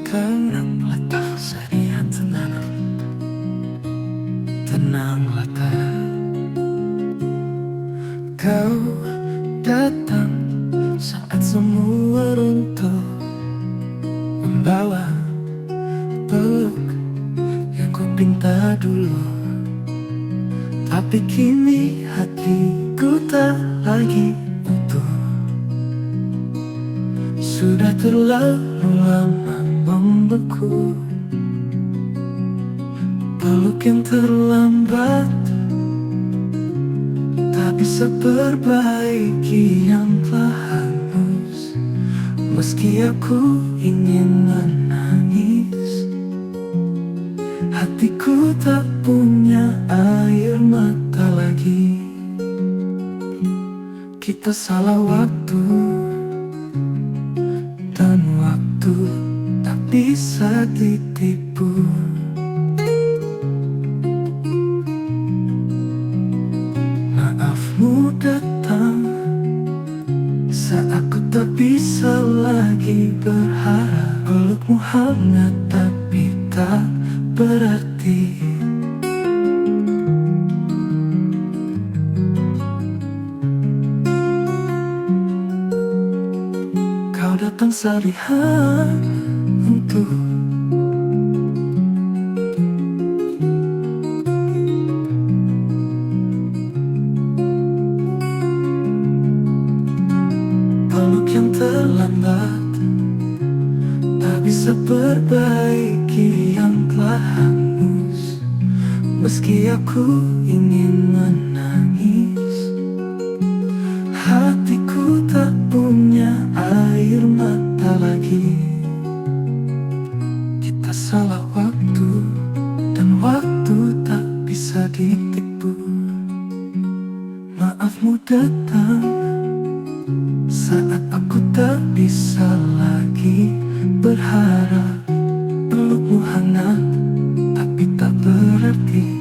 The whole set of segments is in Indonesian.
Tenanglah tak serian, tenanglah tak. Kau datang saat semua runtuh, membawa peluk yang ku pinta dulu. Tapi kini hatiku tak lagi utuh. Sudah terlalu lama membeku. Peluk yang terlambat tak bisa perbaiki yang telah hangus. Meski aku ingin menangis, hatiku tak punya air mata lagi. Kita salah waktu, dan waktu tak bisa ditipu. Maafmu datang saat aku tak bisa lagi berharap. Pelukmu hangat tapi tak berarti. Kau datang salihan untuk peluk yang terlambat tak bisa perbaiki yang telah hangus. Meski aku ingin menangis, hatiku tak punya air mata lagi. Kita salah waktu, dan waktu tak bisa ditipu. Maafmu datang saat aku tak bisa lagi berharap. Pelukmu hangat tapi tak berarti.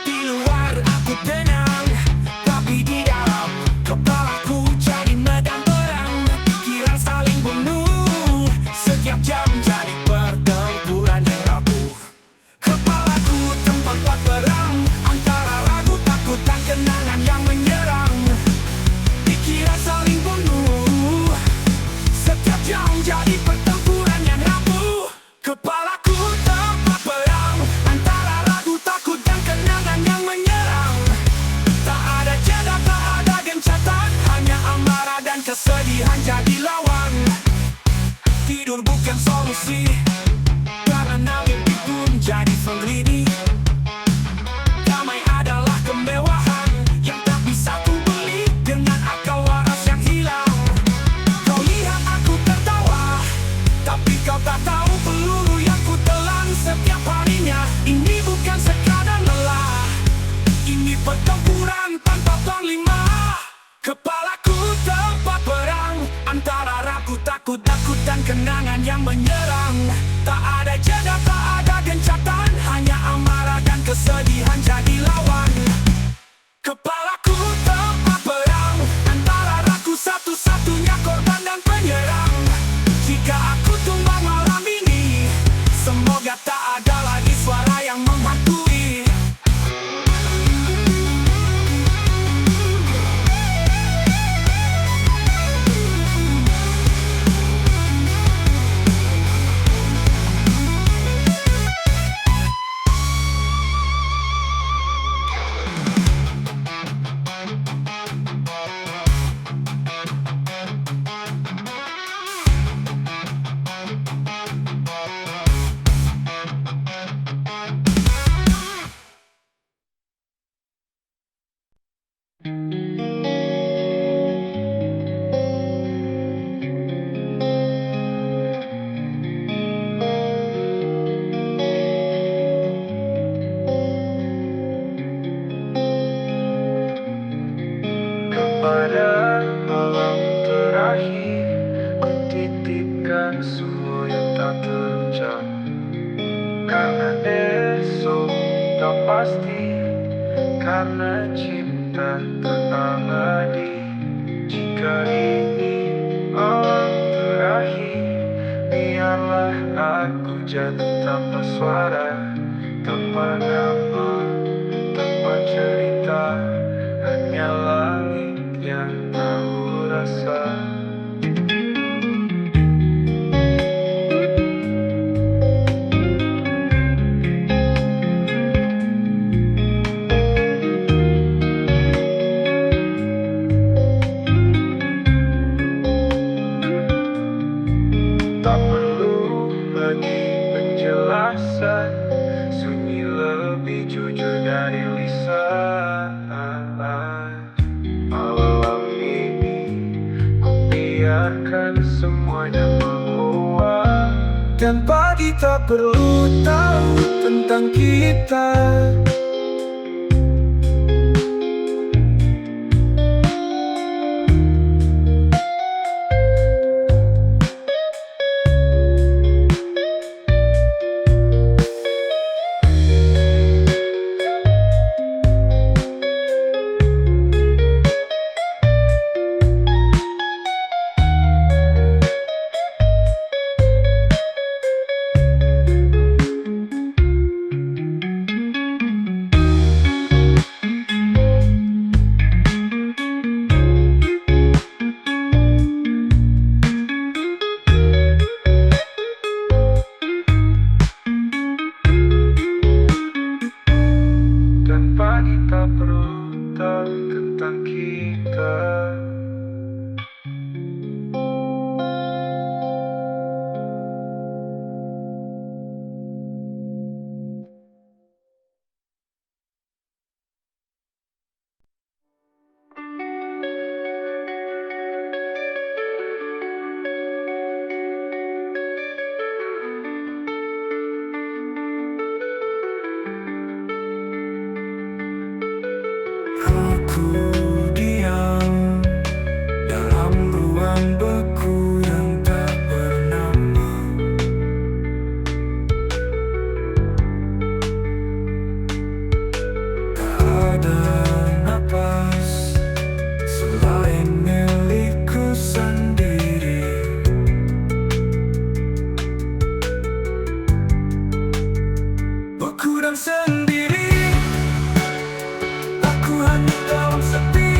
Di luar aku tenang, tapi di dalam kepalaku jadi medan perang. Pikiran saling bunuh, setiap jam jadi pertempuran yang rapuh. Kepalaku tempat buat perang, antara ragu, takut, dan kenangan yang menyerang. Pikiran saling bunuh, setiap jam jadi pertempuran yang rapuh. Kepalaku tempat perang, antara ragu, takut, dan kenangan yang menyerang. Tak ada jeda, tak ada gencatan, hanya amarah dan kesedihan jadi lawan. Tidur bukan solusi, karena mimpi pun jadi sendiri. Damai adalah kemewahan yang tak bisa ku beli dengan akal waras yang hilang. Kau lihat aku tertawa, tapi kau tak tahu peluru yang ku telan setiap harinya. Ini bukan sekadar lelah, ini pertempuran tanpa panglima. Kepalaku tempat perang, antara ragu, takut, dan kenangan yang menyerang. Tak ada jeda, tak ada gencatan, hanya amarah dan kesedihan jadi lawan. Kepalaku tempat perang, antara ragu, satu-satunya korban dan penyerang. Jika aku tumbang malam ini, semoga tak ada lagi suara yang menghantui. tak pasti, karena cinta terabadi. Jika ini alam terakhir, biarlah aku jatuh tanpa suara, tanpa nama, tanpa cerita, hanya langit yang tahu rasa. Tak perlu lagi penjelasan, sunyi lebih jujur dari lisan. Malam ini ku biarkan semuanya menguap, dan pagi tak perlu tahu tentang kita. Dan pagi tak perlu tahu tentang kita. Aku diam dalam ruang beku yang tak bernama. Tak ada napas selain milikku sendiri. Beku dan sendiri, aku hanya dalam sepi.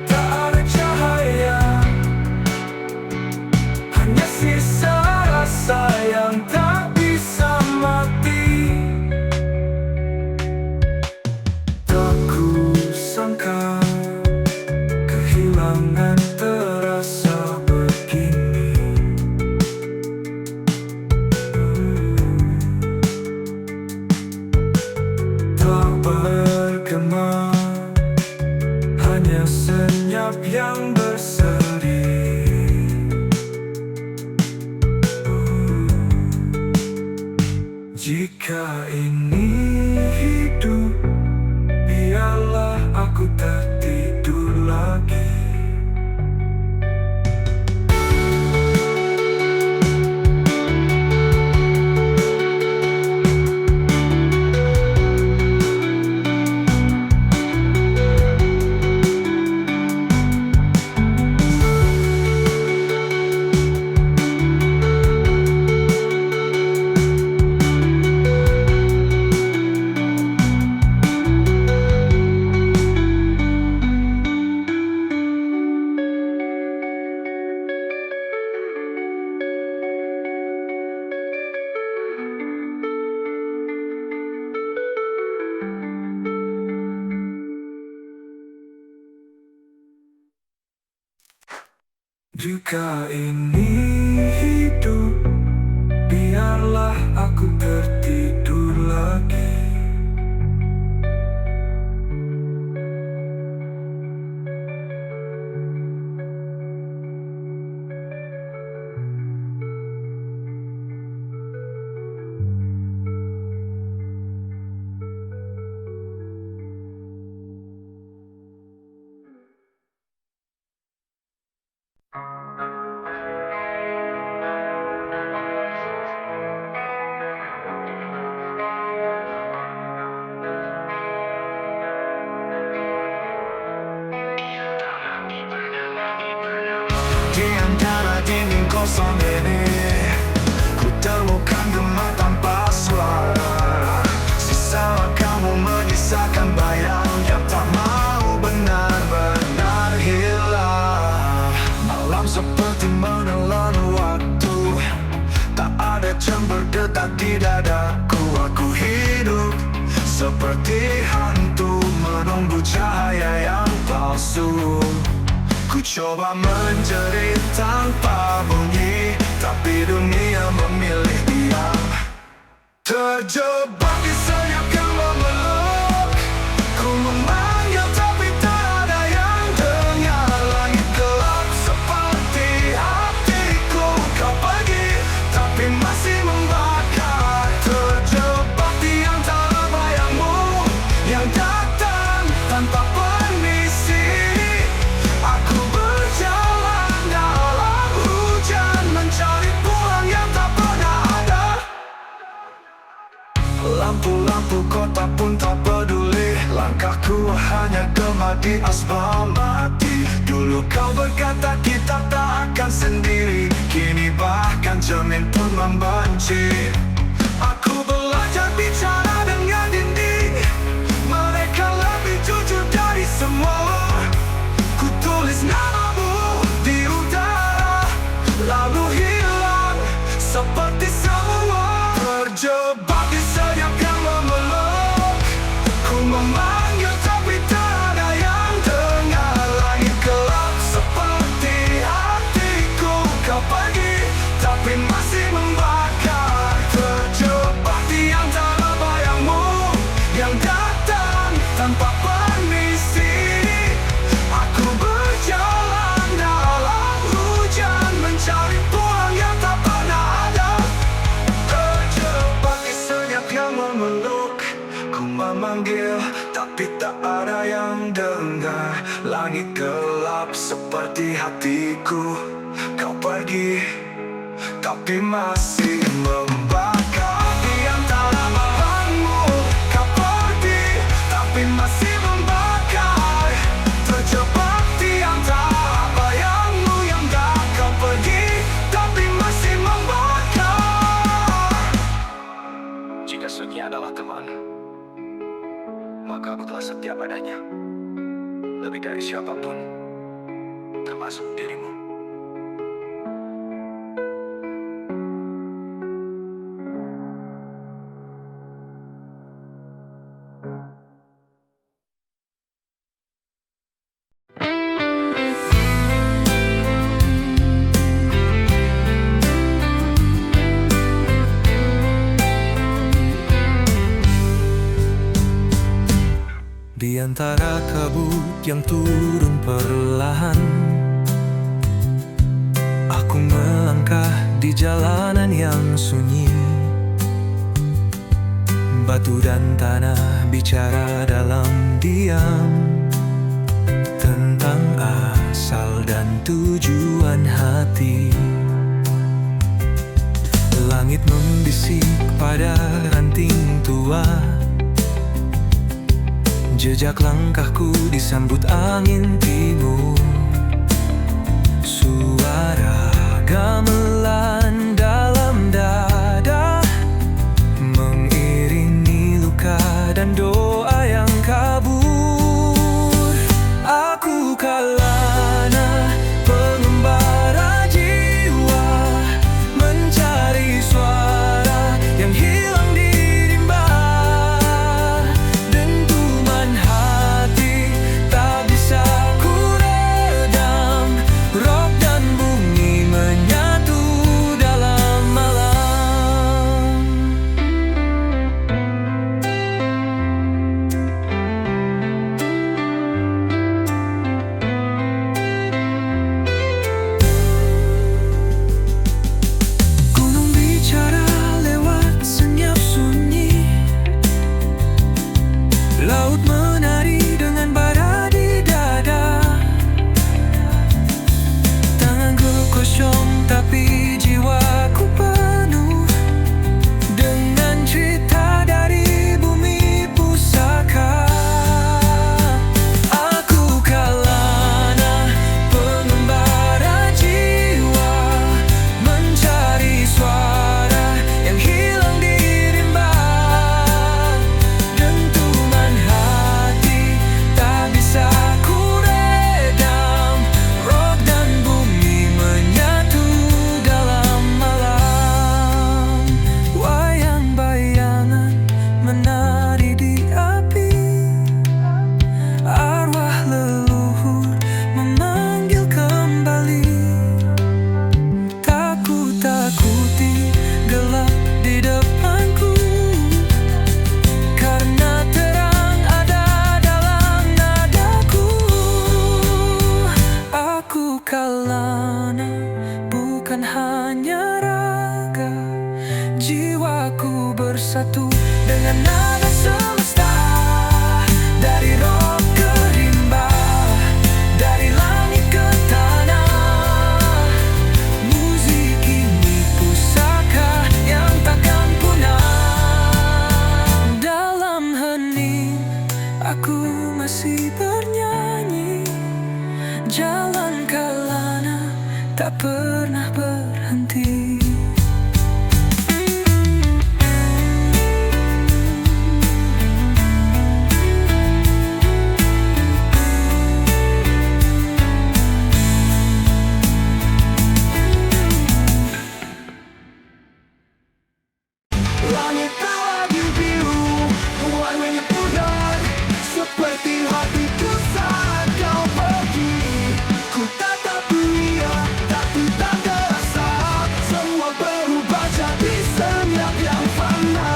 Tak ada cahaya, hanya sisa rasa yang tak bisa mati. Tak kusangka kehilangan terasa begini. Tak bergema, hanya senyap yang berseri. Jika ini hidup, biarlah aku tertidur lagi. Jika ini hidup, biarlah aku tertidur lagi. kosong ini. Ku temukan gema tanpa suara, sisa kamu menyisakan bayang yang tak mau benar-benar hilang. Malam seperti menelan waktu, tak ada jam berdetak di dadaku. Aku hidup seperti hantu menunggu cahaya yang palsu. Ku coba menjerit tanpa bunyi, tapi dunia memilih diam. Terjebak di senyap yang memeluk, ku memanggil tapi tak ada yang dengar. Langit gelap seperti hatiku, kau pergi tapi masih membakar. Terjebak di antara bayangmu yang datang tanpa permisi. Aku berjalan dalam hujan, mencari pulang yang tak pernah ada. Lampu-lampu kota pun tak peduli, langkahku hanya gema di aspal mati. Dulu kau berkata kita tak akan sendiri, kini bahkan cermin pun membenci. Aku belajar bicara dengan dinding, mereka lebih jujur dari semua. Ku tulis namamu di udara, lalu hilang seperti semua. Terjebak di senyap yang memeluk, ku memanggil tapi tak ada yang dengar. Langit gelap seperti hatiku, kau pergi tapi masih membakar. Terjebak di antara bayangmu yang datang tanpa permisi. Aku berjalan dalam hujan, mencari pulang yang tak pernah ada. Terjebak di senyap yang memeluk, ku memanggil tapi tak ada yang dengar. Langit gelap seperti hatiku, kau pergi tapi masih membakar. Di antara malammu kau pergi tapi masih membakar. Terjebak di antara bayangmu yang dah kau pergi tapi masih membakar. Jika sunyi adalah teman, maka aku telah setia padanya, lebih dari siapapun, termasuk dirimu. Di antara kabut yang turun perlahan, aku melangkah di jalanan yang sunyi. Batu dan tanah bicara dalam diam tentang asal dan tujuan hati. Langit membisik pada ranting tua, jejak langkahku disambut angin timur. Suara gamelan dalam dada mengiringi luka dan doa yang kabur. Aku kalana pengembara jiwa, mencari suara yang hilang di rimba. Dentuman hati tak bisa ku redam, rock dan bunyi menyatu. bersatu dengan nada semesta. Dari rock ke rimba, dari langit ke tanah, musik ini pusaka yang takkan punah. Dalam hening aku masih bernyanyi, jalan kalana tak pernah berhenti. Langit tak lagi biru, warnanya pudar, seperti hatiku saat kau pergi. Ku tatap dunia, tapi tak terasa, semua berubah jadi senyap yang fana.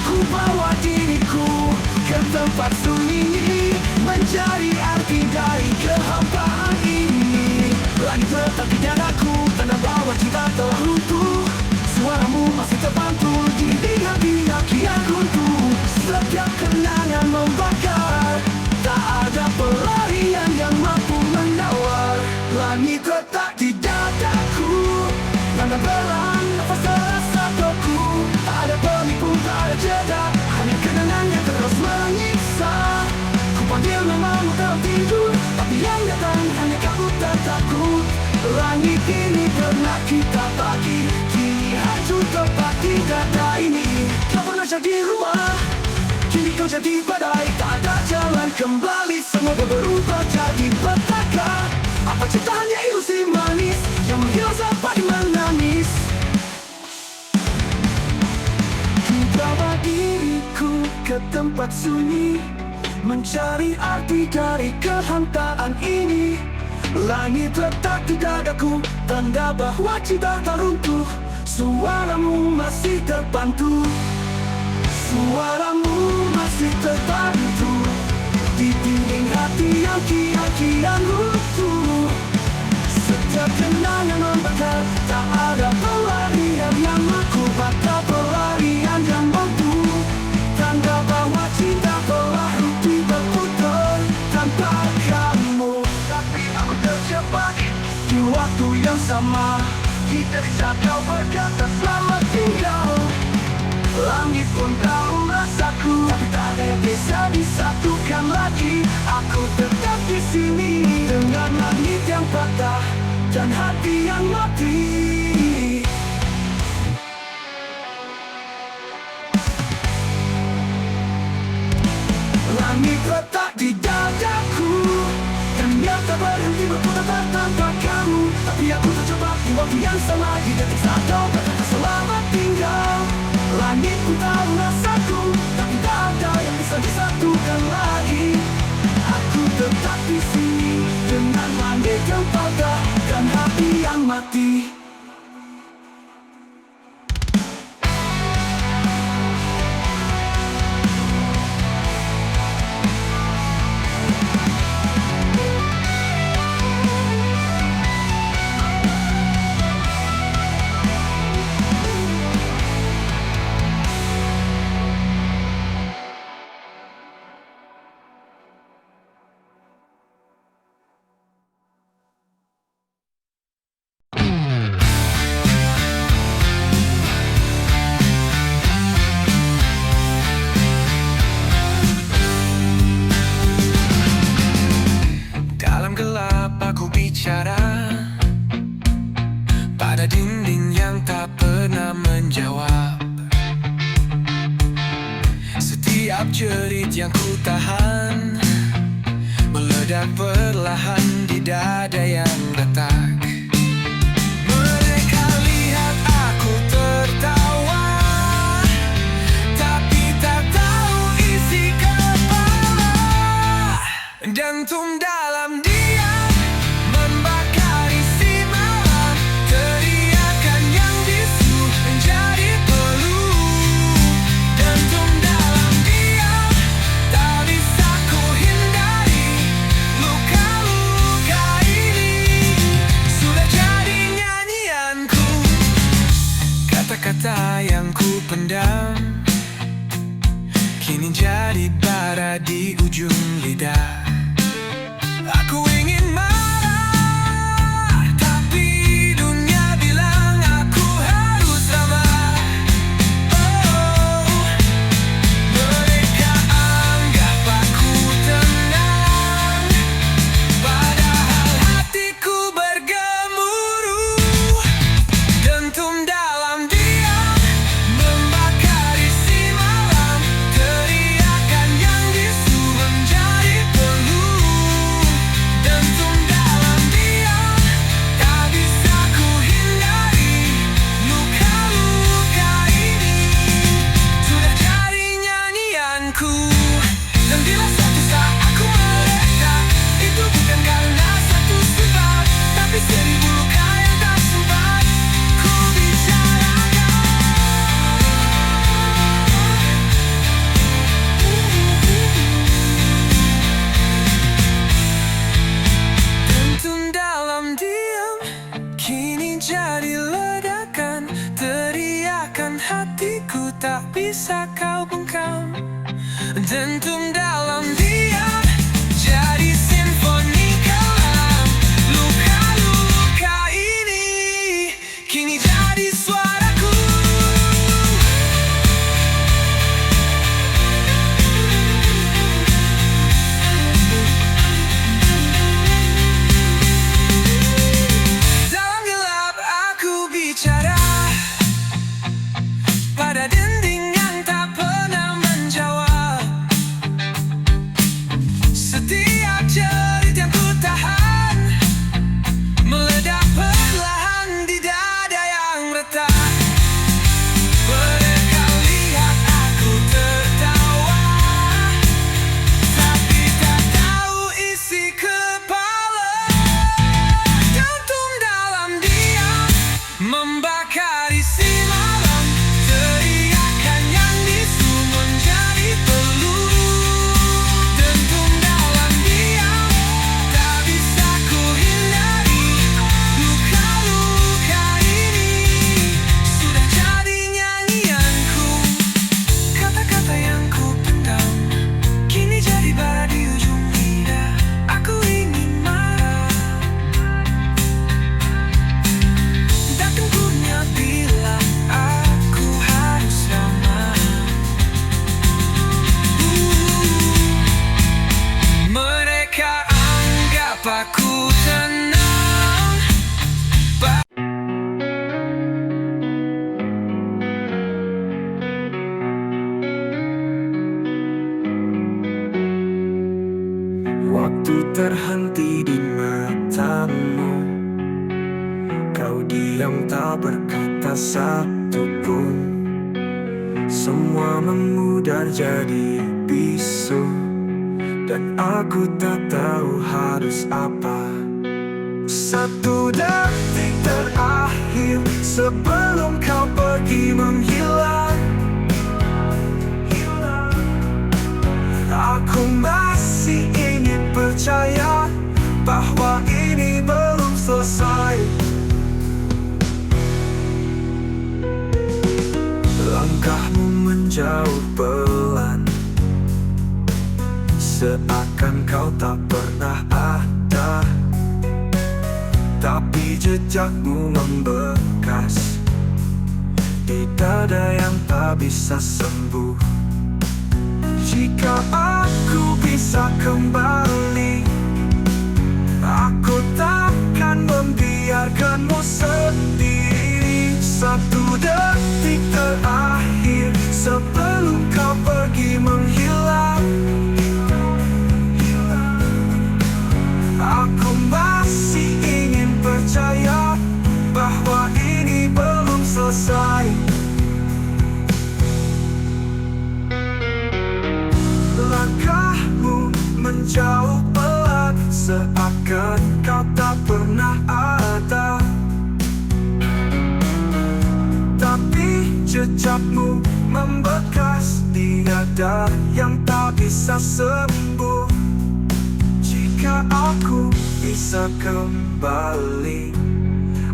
Ku bawa diriku ke tempat sunyi, mencari arti dari kehampaan ini. Langit tetap di dadaku, tanda bahwa cinta telah runtuh. Suaramu masih terpantul di hati yang runtuh. Setiap kenangan membakar, tak ada pelarian yang mampu menawar. Langit tetap di dadaku, tanda belang nafas terasa beku. Tak ada penipu, tak ada jeda, hanya kenangan yang terus menyiksa. Ku panggil namamu dalam tidur, tapi yang datang hanya kabut dan takut. Langit ini pernah kita bagi, kini hancur tepat di dada ini. Kau pernah jadi rumah, kini kau jadi badai. Tak ada jalan kembali, semua berubah jadi petaka. Apa ceritanya ilusi manis yang menghilang sampai menangis? Ku bawa diriku ke tempat sunyi, mencari arti dari kehantaan ini. Langit letak di dadaku, tanda bahwa cinta tak runtuh. Suaramu masih terbantu, suaramu masih terbantu di dinding hati yang kian runtuh. Setiap kenangan membakar, tak ada pelarian yang mampu patah, pelarian yang mampu. Tanda bahwa cinta telah runtuh berputar tanpa kamu. Tapi aku terjebak di waktu yang sama. Kita bisa kau berkata selamat tinggal. Langit pun tahu rasaku, tapi tak ada yang bisa disatukan lagi. Aku tetap di sini dengan langit yang patah dan hati yang mati. Langit letak di dadaku, ternyata berhenti berputar tanpa kamu. Tapi aku terjebak di waktu yang sama, di detik saat kau berkata selamat tinggal. Langit pun tahu rasaku, tapi tak ada yang bisa disatukan lagi. Aku tetap di sini dengan langit yang patah dan hati yang mati. Pada dinding yang tak pernah menjawab, setiap jerit yang ku tahan meledak perlahan di dada yang retak. Mereka lihat aku tertawa, tapi tak tahu isi kepala. Jantung dalam diam membakar isi malam, teriakan yang bisu menjadi peluh. Jantung dalam diam tak bisa ku hindari, tak bisa kau bungkam. Dentum dalam diam jadi simfoni kelam. Luka-luka ini kini jadi suaraku. Dalam gelap aku bicara pada dinding yang tak pernah menjawab. Setiap jerit yang ku tahan meledak perlahan di dada yang retak. Mereka lihat aku tertawa, tapi tak tahu isi kepala. Jantung dalam diam membakar isi malam. Teriakan yang bisu menjadi peluru. Dentum dalam diam tak bisa ku hindari. Luka-luka ini sudah jadi nyanyianku. Kata-kata yang ku pendam kini jadi bara di ujung lidah. Aku ingin marah, datang punya bilang aku harus ramah. Mereka anggap aku tenang. Waktu terhenti di matamu. Kau diam tak berkata satu pun. Semua memudar jadi bisu, dan aku tak tahu harus apa. Satu detik terakhir sebelum kau pergi menghilang. Aku masih ingin percaya bahwa ini belum selesai. Langkahmu menjauh pelan, seakan kau tak pernah ada. Tapi jejakmu membekas di dada yang tak bisa sembuh. Jika aku bisa kembali, aku takkan membiarkanmu sendiri. Satu detik terakhir sebelum kau pergi menghilang. Aku masih ingin percaya bahwa ini belum selesai. Langkahmu menjauh pelan, seakan kau tak pernah ada. Tapi jejakmu membekas di dada yang tak bisa sembuh. Jika aku bisa kembali,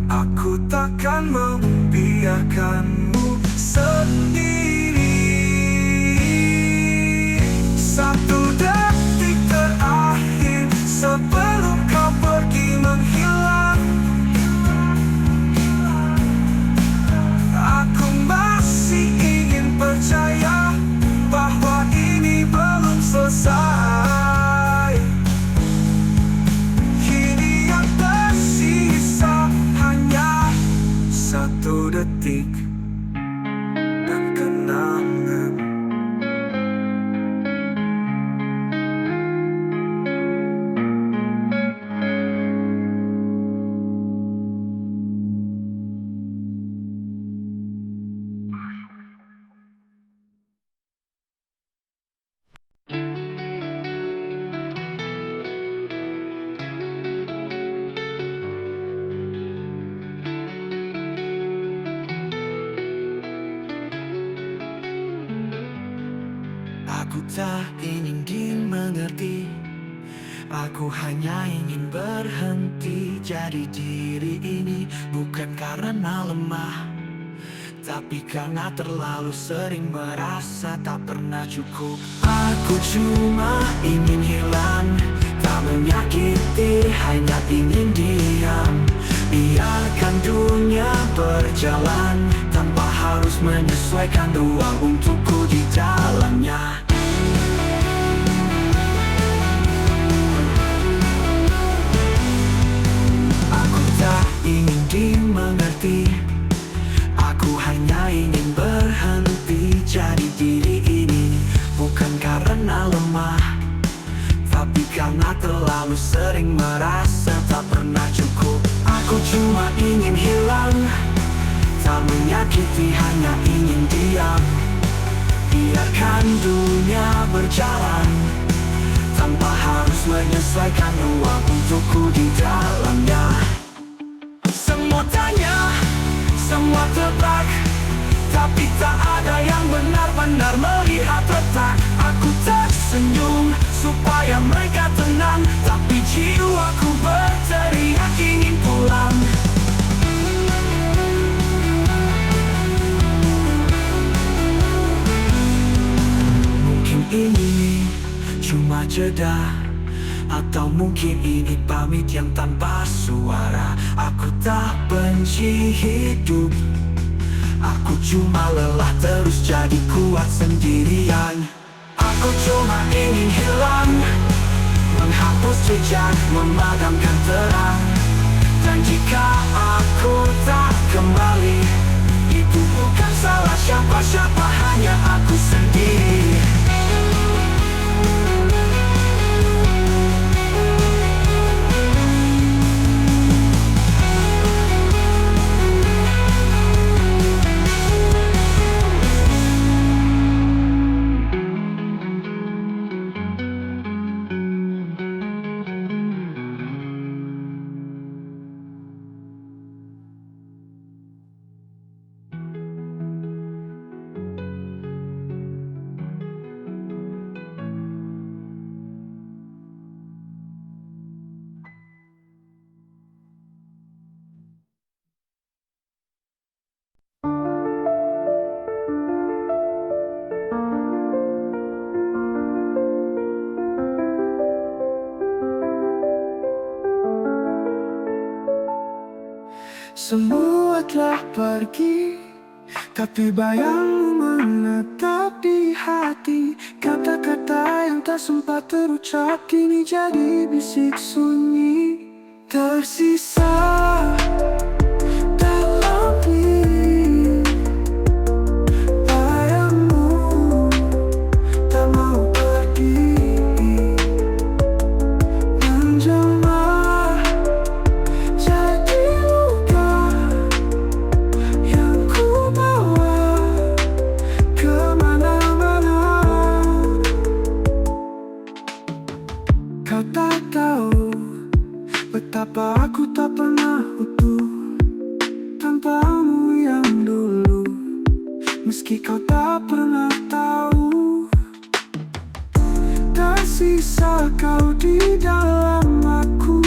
aku takkan membiarkanmu sendiri. Satu detik terakhir sebelum kau pergi menghilang. Aku masih ingin percaya bahwa ini belum selesai. Kini yang tersisa hanya satu detik dan kenangan. Aku tak ingin dimengerti, aku hanya ingin berhenti jadi diri ini. Bukan karena lemah, Tapi karena terlalu sering merasa tak pernah cukup, aku cuma ingin hilang, tak menyakiti, hanya ingin diam. Biarkan dunia berjalan tanpa harus menyesuaikan ruang untukku di dalamnya. Aku tak ingin dimengerti, aku hanya ingin berhenti jadi diri ini. Bukan karena lemah, tapi karena terlalu sering merasa tak pernah cukup. Aku cuma ingin hilang, tak menyakiti, hanya ingin diam. Biarkan dunia berjalan tanpa harus menyesuaikan ruang untukku di dalamnya. Semua tanya, semua tebak, tapi tak ada yang benar-benar melihat retak. Aku tersenyum supaya mereka tenang, tapi jiwaku berteriak ingin pulang. Mungkin ini cuma jeda, atau mungkin ini pamit yang tanpa suara. Aku tak benci hidup, aku cuma lelah terus jadi kuat sendirian. Aku cuma ingin hilang, menghapus jejak, memadamkan terang. Dan jika aku tak kembali, itu bukan salah siapa-siapa, hanya aku sendiri. Semua telah pergi, tapi bayangmu menetap di hati. Kata-kata yang tak sempat terucap kini jadi bisik sunyi, tersisa dalam diri. Bayangmu tak mau pergi, menjelma jadi luka yang ku bawa kemana-mana. Kau tak tahu betapa aku tak pernah utuh tanpamu yang dulu. Meski kau tak pernah tahu, tersisa kau di dalam aku,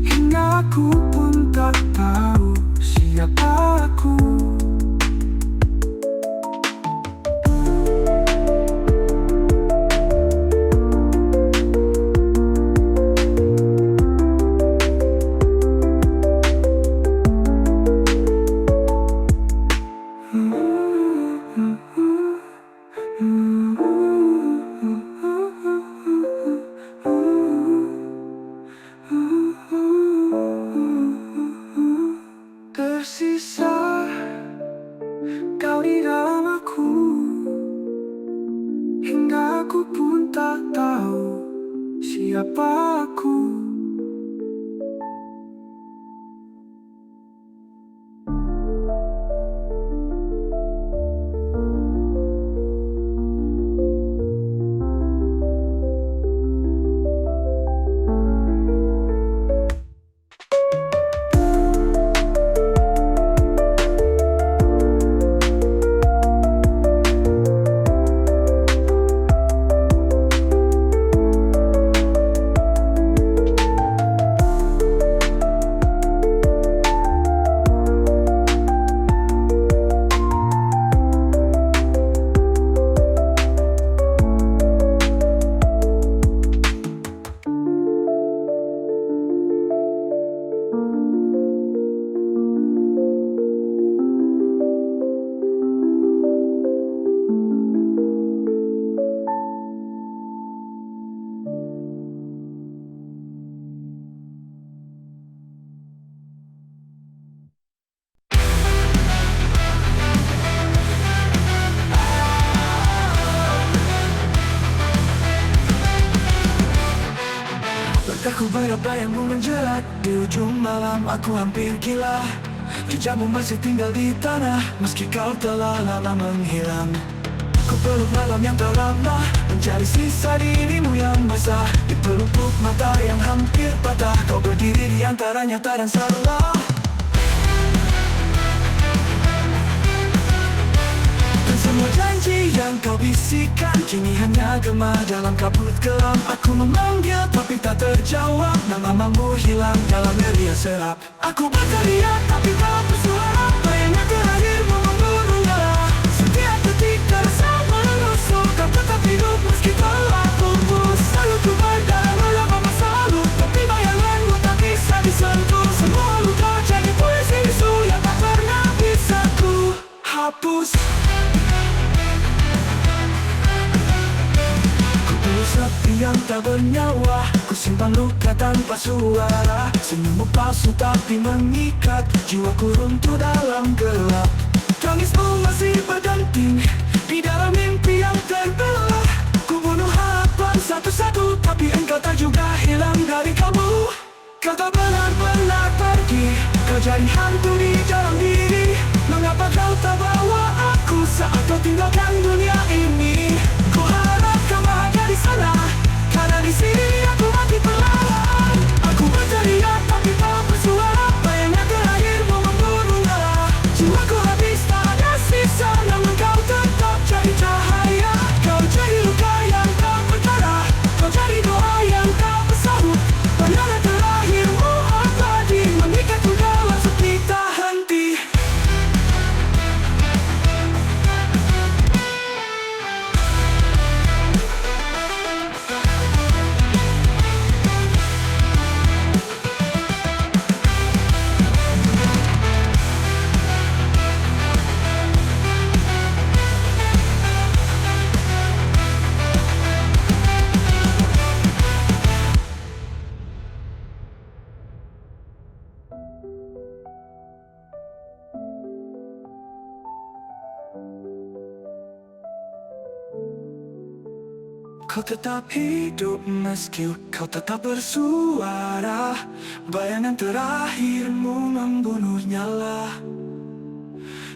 hingga aku pun tak tahu siapa aku. Tersisa kau di dalam aku, hingga aku pun tak tahu siapa aku. Berkahku bayang-bayangmu menjerat. Di ujung malam aku hampir gila. Jejakmu masih tinggal di tanah, meski kau telah lama menghilang. Ku peluk malam yang terlambat, mencari sisa dirimu yang basah. Di pelupuk mata yang hampir patah, kau berdiri di antara nyata dan salah. Dan semua janji yang kau bisikan kini hanya gema dalam kabut gelap. Aku memanggil tapi tak terjawab, namamu hilang dalam ria serap. Aku berteriak tapi tak bersuara, bayangnya terakhirmu memburu nyala. Setiap detik terasa menusuk, kau tetap hidup meski telah pupus. Selalu ku berdarah melapa masa lalu, tapi bayanganmu tak bisa disentuh. Semua luka jadi puisi bisu yang tak pernah bisa ku hapus. Sepi yang tak bernyawa, ku simpan luka tanpa suara. Senyummu palsu tapi mengikat, jiwaku runtuh dalam gelap. Tangismu masih berdenting di dalam mimpi yang terbelah. Ku bunuh harapan satu-satu, tapi engkau tak juga hilang dari kamu. Kau tak benar-benar pergi, kau jadi hantu di dalam diri. Mengapa kau tak bawa aku saat kau tinggalkan dunia ini? Ku harap kau bahagia di sana, karena di sini aku mati perlahan. Aku berteriak tapi tak bersuara, bayangnya terakhirmu memburu nyala. Jiwaku habis tak ada sisa, namun kau tetap jadi cahaya. Kau jadi luka yang tak berdarah, kau jadi doa yang tak bersahut. Bayangan terakhirmu abadi, mengikatku dalam sepi tak henti. Kau tetap hidup meski kau tetap bersuara. Bayangan terakhirmu membunuh nyala.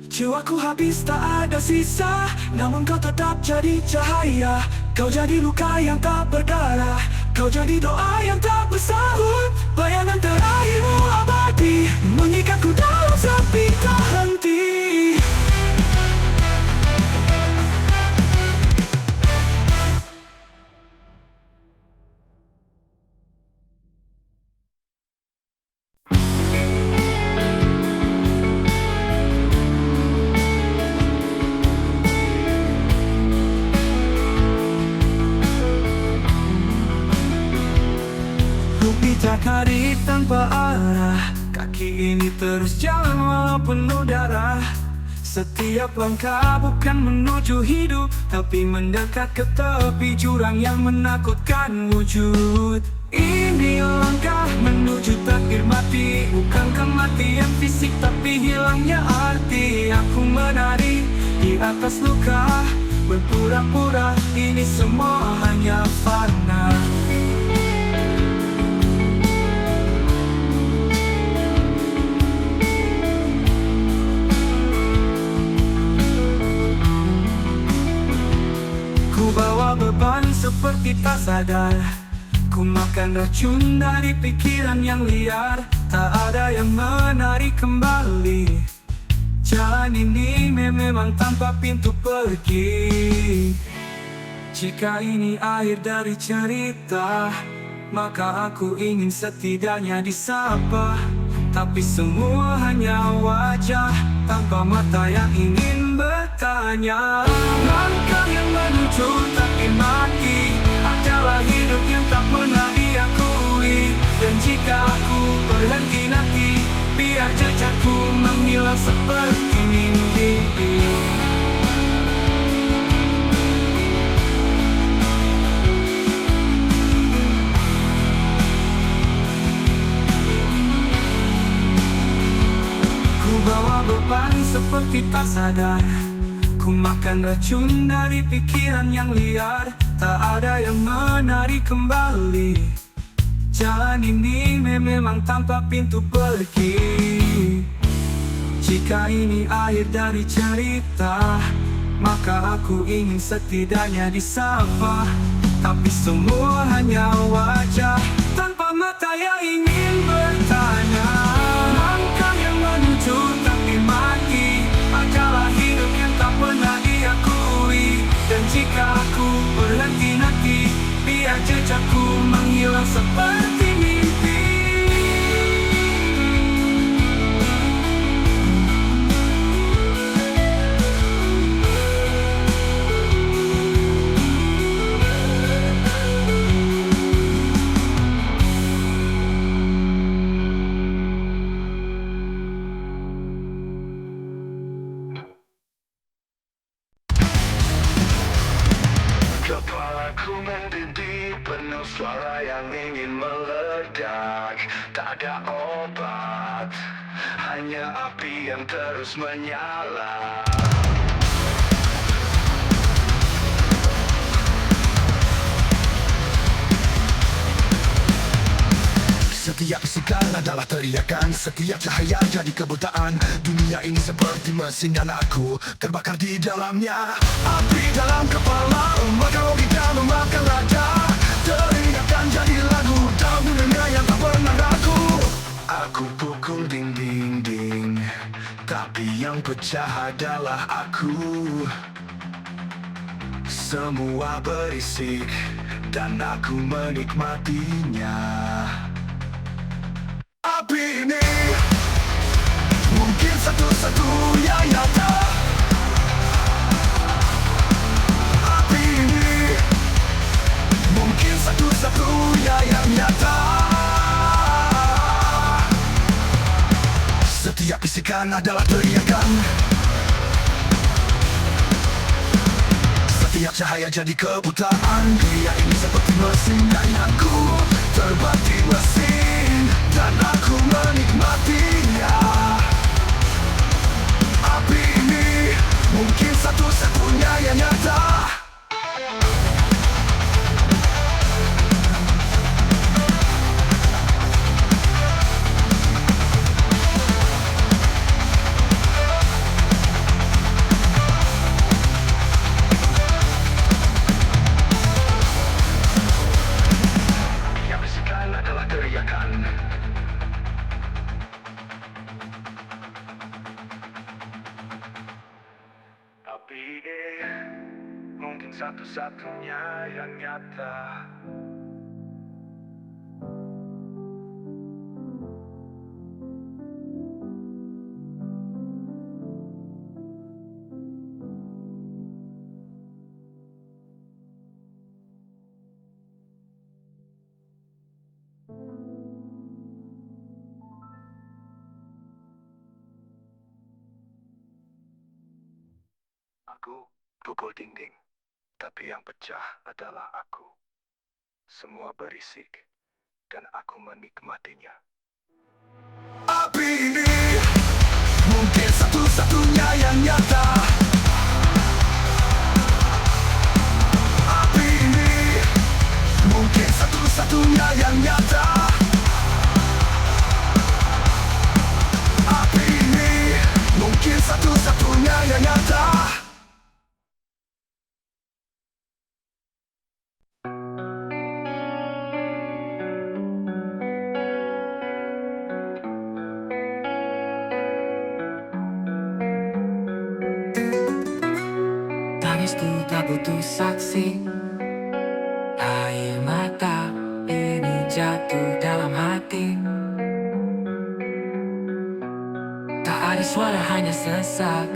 Jiwaku habis tak ada sisa, namun kau tetap jadi cahaya. Kau jadi luka yang tak berdarah, kau jadi doa yang tak bersahut. Bayangan terakhirmu abadi, mengikatku dalam sepi tak henti. Cakari tanpa arah, kaki ini terus jalan walau penuh darah. Setiap langkah bukan menuju hidup, tapi mendekat ke tepi jurang yang menakutkan wujud. Ini langkah menuju takdir mati, bukan kematian fisik tapi hilangnya arti. Aku menari di atas luka, berpura-pura ini semua hanya fana. Ku bawa beban seperti tak sadar, ku makan racun dari pikiran yang liar. Tak ada yang menarik kembali, jalan ini memang tanpa pintu pergi. Jika ini akhir dari cerita, maka aku ingin setidaknya disapa. Tapi semua hanya wajah tanpa mata yang ingin bertanya. Langkah yang menuju takdir mati adalah hidup yang tak pernah diakui. Dan jika aku berhenti nanti, biar jejakku menghilang seperti mimpi. Bawa beban seperti tak sadar, ku makan racun dari pikiran yang liar. Tak ada yang menarik kembali, Jalan ini memang tanpa pintu pergi. Jika ini akhir dari cerita, maka aku ingin setidaknya disapa. Tapi semua hanya wajah tanpa mata yang ingin bertanya. Langkah yang menuju tapi mati adalah hidup yang tak pernah diakui. Dan jika aku berhenti nanti, biar jejakku menghilang seperti mimpi. Kepalaku mendidih, penuh suara yang ingin meledak. Tak ada obat, hanya api yang terus menyala. Setiap bisikan adalah teriakan, setiap cahaya jadi kebutaan. Dunia ini seperti mesin dan aku terbakar di dalamnya. Api dalam kepala, maka logika memakan raja. Teringatkan jadi lagu, dalam dunia yang tak pernah ragu. Aku pukul dinding, tapi yang pecah adalah aku. Semua berisik, dan aku menikmatinya. Api ini mungkin satu-satunya nyata. Api ini mungkin satu-satunya yang nyata. Setiap bisikan adalah teriakan, setiap cahaya jadi kebutaan. Dunia ini seperti mesin dan aku terbati mesin, dan aku menikmatinya. Api ini mungkin satu-satunya yang nyata. Yang bisikan adalah teriakan, tapi mungkin satu-satunya yang nyata. Aku pukul dinding, tapi yang pecah adalah aku. Semua berisik, dan aku menikmatinya. Api ini mungkin satu-satunya yang nyata. Api ini mungkin satu-satunya yang nyata. Api ini mungkin satu-satunya yang nyata. Tangisku tak butuh saksi, air mata ini jatuh dalam hati. Tak ada suara, hanya sesak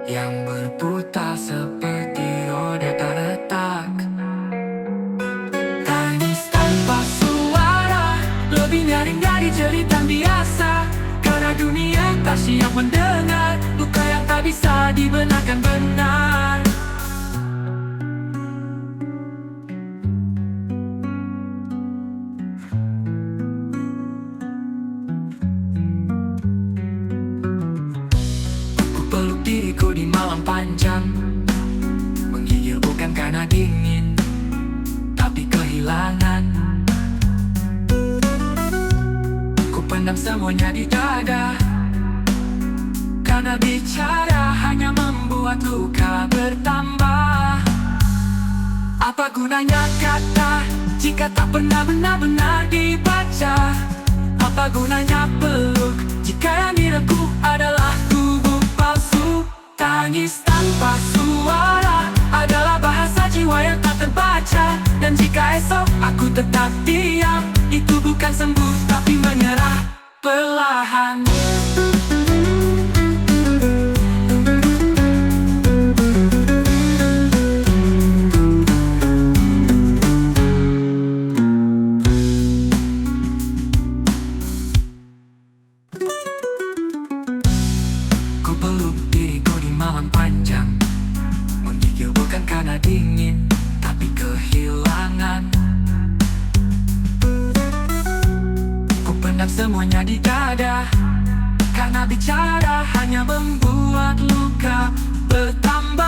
yang berputar seperti roda tak letak. Tangis tanpa suara, lebih nyaring dari cerita biasa. Karena dunia tak siap mendengar luka yang tak bisa dibenarkan benar. Ku peluk diriku di malam panjang, menggigil bukan karena dingin, tapi kehilangan. pendam semuanya di dada, karena bicara hanya membuat luka bertambah. Apa gunanya kata jika tak pernah benar-benar dibaca? Apa gunanya peluk jika yang direngkuh adalah tubuh palsu? Tangis tanpa suara adalah bahasa jiwa yang tak terbaca. Dan jika esok aku tetap diam, itu bukan sembuh tapi menyerah perlahan. Ku peluk diriku di malam panjang, menggigil bukan karena dingin, tapi kehilangan. Ku pendam semuanya di dada, karena bicara hanya membuat luka bertambah.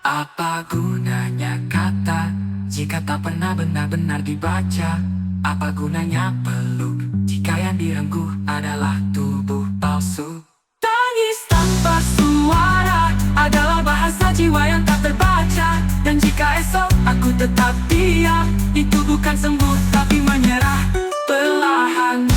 Apa gunanya kata jika tak pernah benar-benar dibaca? Apa gunanya peluk jika yang direngkuh adalah tubuh palsu? Tangis tanpa suara adalah bahasa jiwa yang tak terbaca. Dan jika esok aku tetap diam, itu bukan sembuh tapi menyerah perlahan.